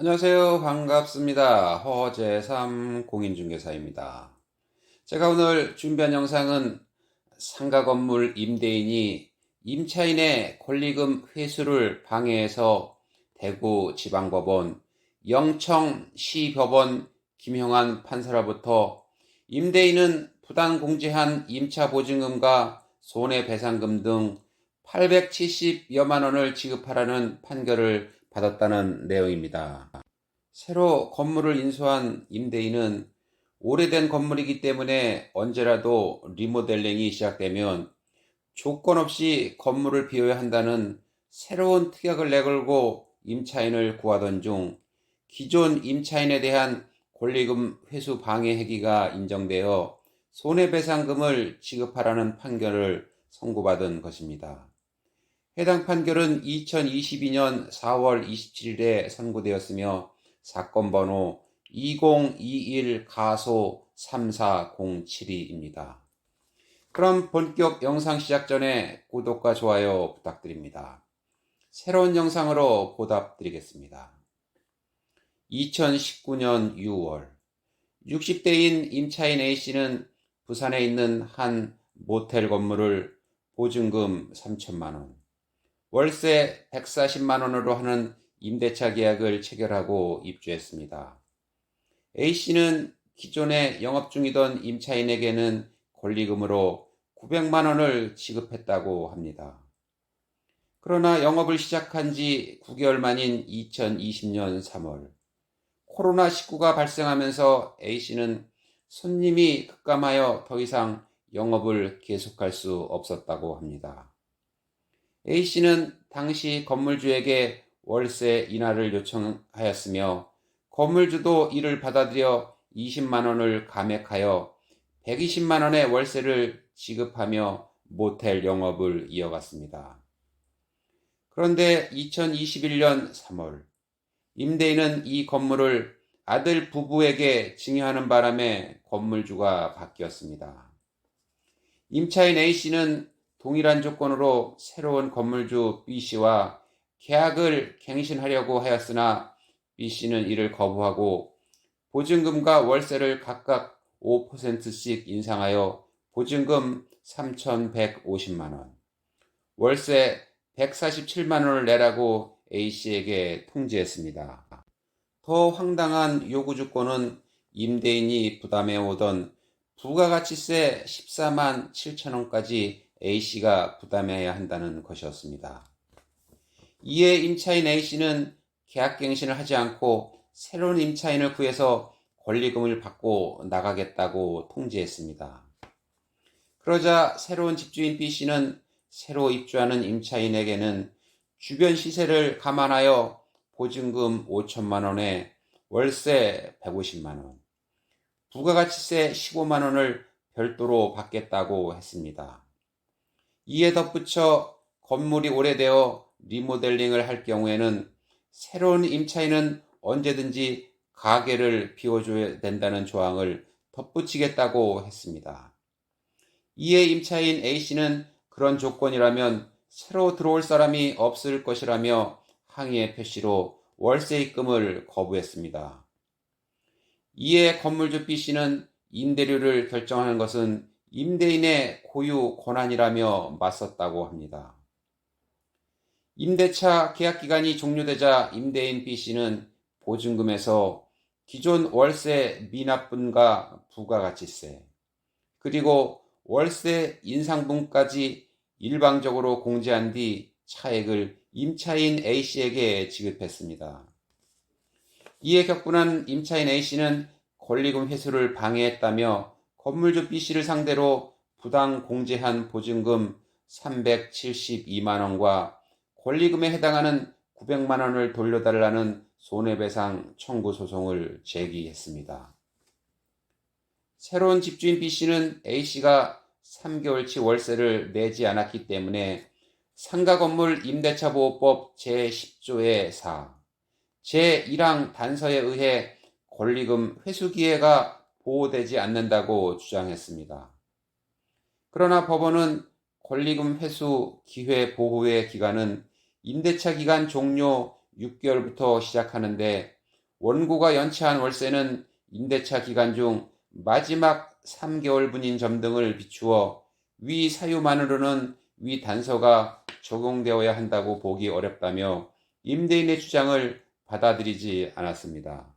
안녕하세요. 반갑습니다. 허재삼 공인중개사입니다. 제가 오늘 준비한 영상은 상가 건물 임대인이 임차인의 권리금 회수를 방해해서 대구지방법원, 영청시법원 김형환 판사로부터 임대인은 부당 공제한 임차보증금과 손해배상금 등 870여만 원을 지급하라는 판결을 받았다는 내용입니다. 새로 건물을 인수한 임대인은 오래된 건물이기 때문에 언제라도 리모델링이 시작되면 조건 없이 건물을 비워야 한다는 새로운 특약을 내걸고 임차인을 구하던 중 기존 임차인에 대한 권리금 회수 방해 행위가 인정되어 손해배상금을 지급하라는 판결을 선고받은 것입니다. 해당 판결은 2022년 4월 27일에 선고되었으며 사건 번호 2021 가소 3407입니다. 그럼 본격 영상 시작 전에 구독과 좋아요 부탁드립니다. 새로운 영상으로 보답드리겠습니다. 2019년 6월 60대인 임차인 A씨는 부산에 있는 한 모텔 건물을 보증금 3천만 원, 월세 140만 원으로 하는 임대차 계약을 체결하고 입주했습니다. A씨는 기존에 영업 중이던 임차인에게는 권리금으로 900만 원을 지급했다고 합니다. 그러나 영업을 시작한 지 9개월 만인 2020년 3월, 코로나19가 발생하면서 A씨는 손님이 급감하여 더 이상 영업을 계속할 수 없었다고 합니다. A씨는 당시 건물주에게 월세 인하를 요청하였으며 건물주도 이를 받아들여 20만 원을 감액하여 120만 원의 월세를 지급하며 모텔 영업을 이어갔습니다. 그런데 2021년 3월 임대인은 이 건물을 아들 부부에게 증여하는 바람에 건물주가 바뀌었습니다. 임차인 A씨는 동일한 조건으로 새로운 건물주 B씨와 계약을 갱신하려고 하였으나 B씨는 이를 거부하고 보증금과 월세를 각각 5%씩 인상하여 보증금 3,150만 원, 월세 147만 원을 내라고 A씨에게 통지했습니다. 더 황당한 요구 조건은 임대인이 부담해오던 부가가치세 14만 7천 원까지 A씨가 부담해야 한다는 것이었습니다. 이에 임차인 A씨는 계약갱신을 하지 않고 새로운 임차인을 구해서 권리금을 받고 나가겠다고 통지했습니다. 그러자 새로운 집주인 B씨는 새로 입주하는 임차인에게는 주변 시세를 감안하여 보증금 5천만 원에 월세 150만 원, 부가가치세 15만 원을 별도로 받겠다고 했습니다. 이에 덧붙여 건물이 오래되어 리모델링을 할 경우에는 새로운 임차인은 언제든지 가게를 비워줘야 된다는 조항을 덧붙이겠다고 했습니다. 이에 임차인 A씨는 그런 조건이라면 새로 들어올 사람이 없을 것이라며 항의의 표시로 월세 입금을 거부했습니다. 이에 건물주 B씨는 임대료를 결정하는 것은 임대인의 고유 권한이라며 맞섰다고 합니다. 임대차 계약기간이 종료되자 임대인 B씨는 보증금에서 기존 월세 미납분과 부가가치세, 그리고 월세 인상분까지 일방적으로 공제한 뒤 차액을 임차인 A씨에게 지급했습니다. 이에 격분한 임차인 A씨는 권리금 회수를 방해했다며 건물주 B씨를 상대로 부당 공제한 보증금 372만 원과 권리금에 해당하는 900만 원을 돌려달라는 손해배상 청구 소송을 제기했습니다. 새로운 집주인 B씨는 A씨가 3개월치 월세를 내지 않았기 때문에 상가건물 임대차보호법 제10조의 4, 제1항 단서에 의해 권리금 회수 기회가 보호되지 않는다고 주장했습니다. 그러나 법원은 권리금 회수 기회 보호의 기간은 임대차 기간 종료 6개월부터 시작하는데 원고가 연체한 월세는 임대차 기간 중 마지막 3개월분인 점 등을 비추어 위 사유만으로는 위 단서가 적용되어야 한다고 보기 어렵다며 임대인의 주장을 받아들이지 않았습니다.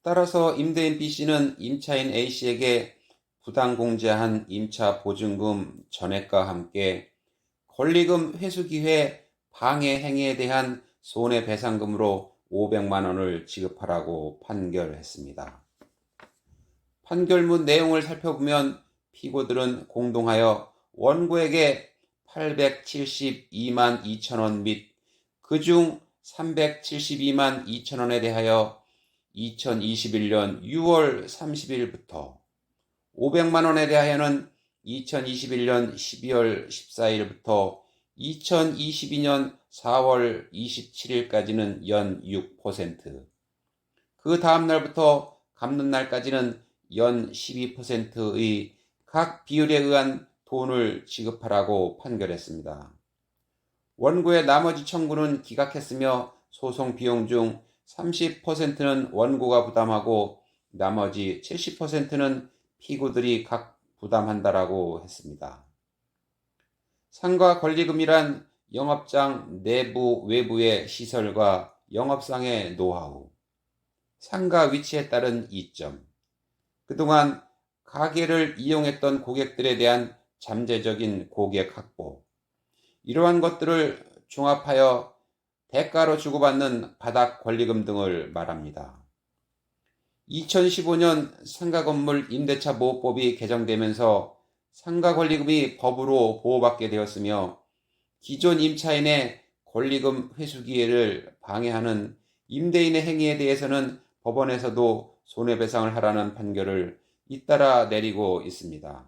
따라서 임대인 B씨는 임차인 A씨에게 부당공제한 임차 보증금 전액과 함께 권리금 회수기회 방해 행위에 대한 손해배상금으로 500만 원을 지급하라고 판결했습니다. 판결문 내용을 살펴보면 피고들은 공동하여 원고에게 872만 2천 원 및 그중 372만 2천 원에 대하여 2021년 6월 30일부터 500만 원에 대하여는 2021년 12월 14일부터 2022년 4월 27일까지는 연 6%, 그 다음 날부터 갚는 날까지는 연 12%의 각 비율에 의한 돈을 지급하라고 판결했습니다. 원고의 나머지 청구는 기각했으며 소송 비용 중 30%는 원고가 부담하고 나머지 70%는 피고들이 각 부담한다라고 했습니다. 상가 권리금이란 영업장 내부 외부의 시설과 영업상의 노하우, 상가 위치에 따른 이점, 그동안 가게를 이용했던 고객들에 대한 잠재적인 고객 확보, 이러한 것들을 종합하여 대가로 주고받는 바닥 권리금 등을 말합니다. 2015년 상가건물 임대차 보호법이 개정되면서 상가권리금이 법으로 보호받게 되었으며 기존 임차인의 권리금 회수 기회를 방해하는 임대인의 행위에 대해서는 법원에서도 손해배상을 하라는 판결을 잇따라 내리고 있습니다.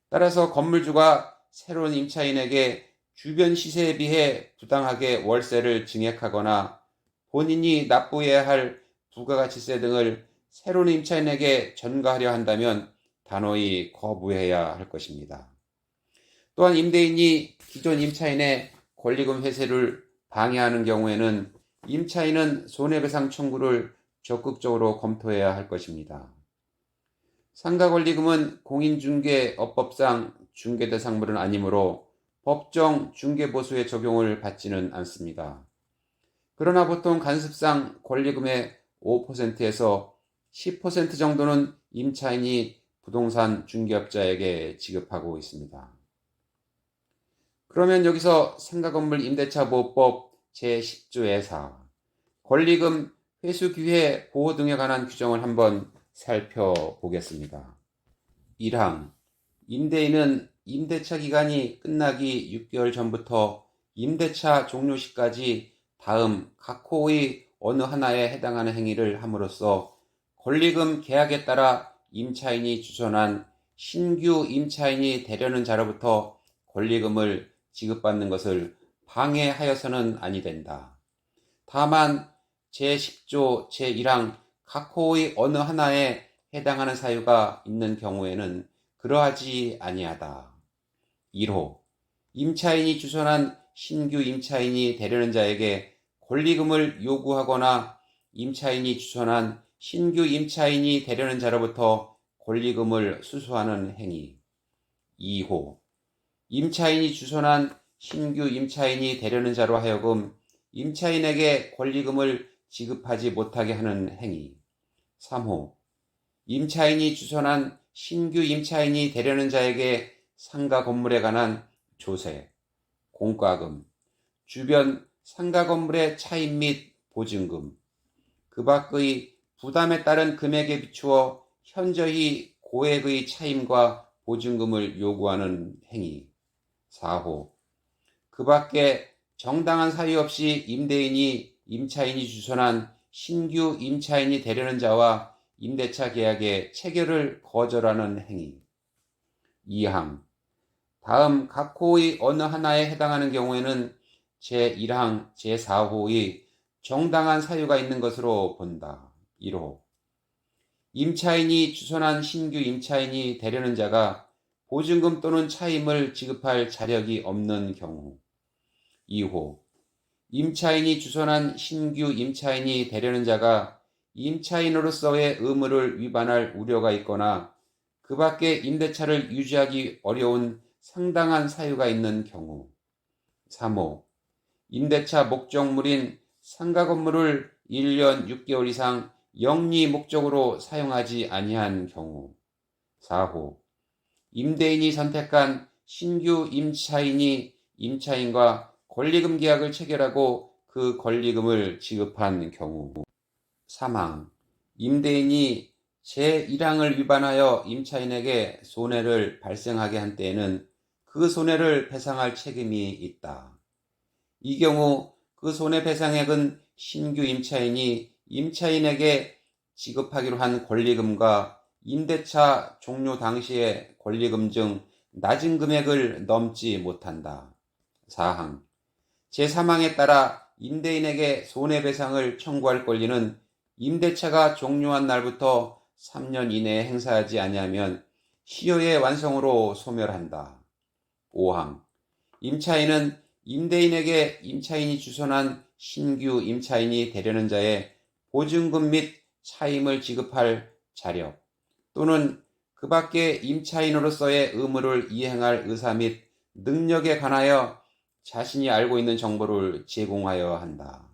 따라서 건물주가 새로운 임차인에게 주변 시세에 비해 부당하게 월세를 증액하거나 본인이 납부해야 할 부가가치세 등을 새로운 임차인에게 전가하려 한다면 단호히 거부해야 할 것입니다. 또한 임대인이 기존 임차인의 권리금 회수를 방해하는 경우에는 임차인은 손해배상 청구를 적극적으로 검토해야 할 것입니다. 상가권리금은 공인중개업법상 중개대상물은 아니므로 법정 중개보수의 적용을 받지는 않습니다. 그러나 보통 간습상 권리금의 5%에서 10% 정도는 임차인이 부동산 중개업자에게 지급하고 있습니다. 그러면 여기서 상가건물 임대차보호법 제10조의 4 권리금 회수기회 보호 등에 관한 규정을 한번 살펴보겠습니다. 1항 임대인은 임대차 기간이 끝나기 6개월 전부터 임대차 종료 시까지 다음 각 호의 어느 하나에 해당하는 행위를 함으로써 권리금 계약에 따라 임차인이 주선한 신규 임차인이 되려는 자로부터 권리금을 지급받는 것을 방해하여서는 아니 된다. 다만 제10조 제1항 각 호의 어느 하나에 해당하는 사유가 있는 경우에는 그러하지 아니하다. 1호 임차인이 주선한 신규 임차인이 되려는 자에게 권리금을 요구하거나 임차인이 주선한 신규 임차인이 되려는 자로부터 권리금을 수수하는 행위. 2호 임차인이 주선한 신규 임차인이 되려는 자로 하여금 임차인에게 권리금을 지급하지 못하게 하는 행위. 3호 임차인이 주선한 신규 임차인이 되려는 자에게 상가 건물에 관한 조세, 공과금, 주변 상가 건물의 차임 및 보증금, 그 밖의 부담에 따른 금액에 비추어 현저히 고액의 차임과 보증금을 요구하는 행위. 4호 그 밖에 정당한 사유 없이 임대인이 임차인이 주선한 신규 임차인이 되려는 자와 임대차 계약의 체결을 거절하는 행위. 2항 다음 각 호의 어느 하나에 해당하는 경우에는 제1항 제4호의 정당한 사유가 있는 것으로 본다. 1호 임차인이 주선한 신규 임차인이 되려는 자가 보증금 또는 차임을 지급할 자력이 없는 경우. 2호 임차인이 주선한 신규 임차인이 되려는 자가 임차인으로서의 의무를 위반할 우려가 있거나 그 밖에 임대차를 유지하기 어려운 상당한 사유가 있는 경우. 3호. 임대차 목적물인 상가 건물을 1년 6개월 이상 영리 목적으로 사용하지 아니한 경우. 4호. 임대인이 선택한 신규 임차인이 임차인과 권리금 계약을 체결하고 그 권리금을 지급한 경우. 사망. 임대인이 제1항을 위반하여 임차인에게 손해를 발생하게 한 때에는 그 손해를 배상할 책임이 있다. 이 경우 그 손해배상액은 신규 임차인이 임차인에게 지급하기로 한 권리금과 임대차 종료 당시의 권리금 중 낮은 금액을 넘지 못한다. 사항. 제3항에 따라 임대인에게 손해배상을 청구할 권리는 임대차가 종료한 날부터 3년 이내에 행사하지 아니하면 시효의 완성으로 소멸한다. 5항. 임차인은 임대인에게 임차인이 주선한 신규 임차인이 되려는 자의 보증금 및 차임을 지급할 자력 또는 그 밖의 임차인으로서의 의무를 이행할 의사 및 능력에 관하여 자신이 알고 있는 정보를 제공하여야 한다.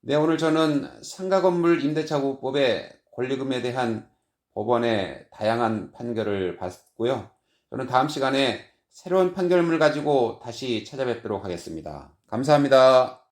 네, 오늘 저는 상가건물 임대차보호법의 권리금에 대한 법원의 다양한 판결을 봤고요. 저는 다음 시간에 새로운 판결문을 가지고 다시 찾아뵙도록 하겠습니다. 감사합니다.